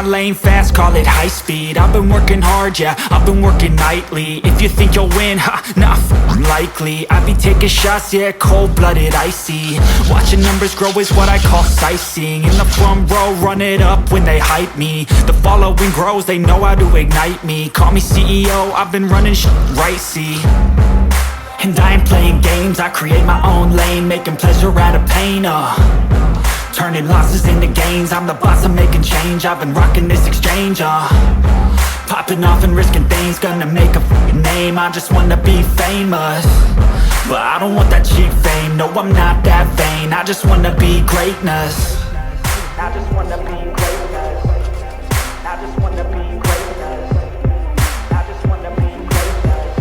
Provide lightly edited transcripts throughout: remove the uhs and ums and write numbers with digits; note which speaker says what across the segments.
Speaker 1: lane fast, call it high speed. I've been working hard, yeah, I've been working nightly. If you think you'll win, ha, not likely. I be taking shots, yeah, cold-blooded, icy. Watching numbers grow is what I call sightseeing. In the front row, run it up when they hype me. The following grows, they know how to ignite me. Call me CEO, I've been running right, see. And I ain't playing games, I create my own lane, making pleasure out of pain, turning losses into gains. I'm the boss, I'm making change. I've been rocking this exchange, popping off and risking things. Gonna make a name, I just wanna be famous. But I don't want that cheap fame, no, I'm not that vain. I just wanna be greatness. I just wanna be greatness. I just wanna be greatness. I just wanna be greatness.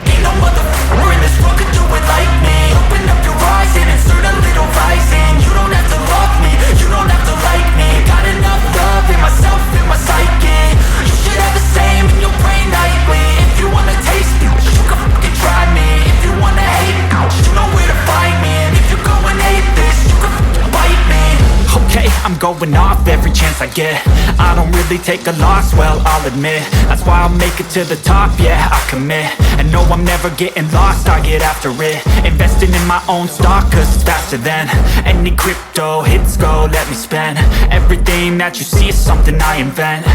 Speaker 1: Ain't no motherfucker in this world could do it like me. Open up your eyes and insert a little rising. You don't have to love me, you don't have to like me. Got enough love in myself, in my psyche. You should have the same in your brain nightly. If you wanna taste me, you can fucking try me. If you wanna hate, you know where to find me. And if you go and hate this, you can fucking bite me. Okay, I'm going off every chance I get. I don't really take a loss, well, I'll admit. That's why I'll make it to the top, yeah, I commit. And no, I'm never getting lost, I get after it. Investing in my own stock, cause it's faster than any crypto hits go, let me spend. Everything that you see is something I invent.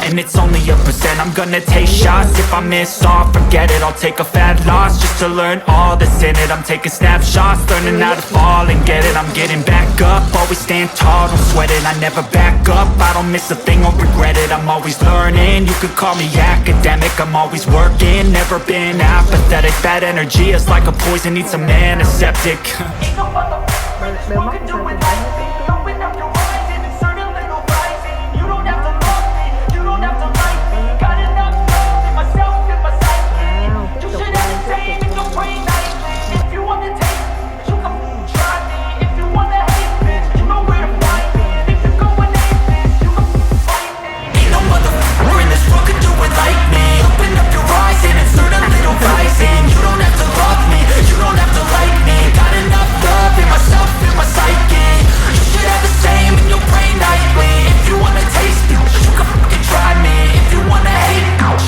Speaker 1: And it's only a percent, I'm gonna take shots. If I miss all, forget it, I'll take a fat loss just to learn all that's in it. I'm taking snapshots, learning how to fall and get it. I'm getting back up, always stand tall, don't sweat it. I never back up, I don't miss a thing or regret it. I'm always learning, you could call me academic. I'm always working, never been apathetic. Bad energy is like a poison, needs some antiseptic. Ain't no motherfucker who can do it like me. Open up your eyes and insert a little rising. You don't have to love me, you don't have to like me. Got enough love in myself, in my psyche. You should have the same in your brain nightly. If you wanna taste me, you can try me. If you wanna hate me, you know where to find me. And if you go and hate this, you can fight me. Ain't no motherfucker in this world could do it like me. Open up your eyes and insert a little rising. You don't have to love me, you don't have to like me. Got enough love in myself, in my psyche. You should have the same in your brain nightly. If you wanna taste me, you can fucking try me. If you wanna hate,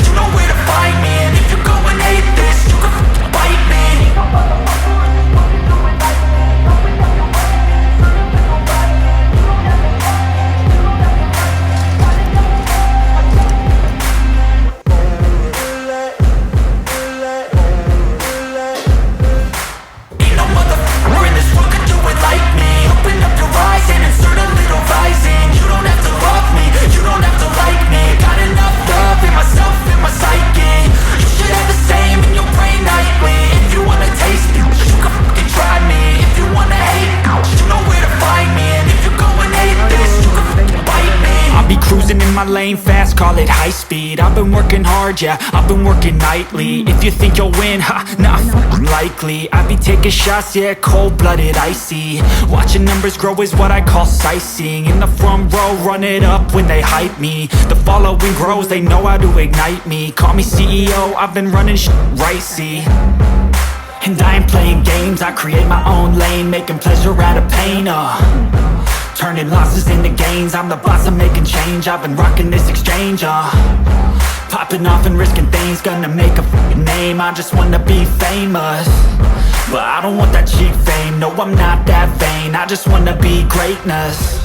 Speaker 1: you know where to find me. And if you go and hate this, you can fucking bite me. Ain't no motherfucker in this world can do it like me. Open up your eyes and insert a little rising. You don't have to love me, you don't have to like me. Got enough love in Ain't no motherfucker in this world could do it like me. Open up your eyes and insert a little rising. You don't have to love me, you don't have to like me. Got enough love in myself, in my psyche. You should have the same in your brain nightly. If you wanna taste me, you can fucking try me. If you wanna hate, you know where to find me. And if you go and hate this, you can fucking bite me. I'll be cruising in my lane fast, call it high speed. I've been working hard, yeah, I've been working nightly. If you think you'll win, ha, not likely. I be taking shots, yeah, cold-blooded, icy. Watching numbers grow is what I call sightseeing. In the front row, run it up when they hype me. The following grows, they know how to ignite me. Call me CEO, I've been running right, see. And I ain't playing games, I create my own lane, making pleasure out of pain, turning losses into gains. I'm the boss, I'm making change. I've been rocking this exchange, popping off and risking things. Gonna make a name, I just wanna be famous. But I don't want that cheap fame, no, I'm not that vain. I just wanna be greatness.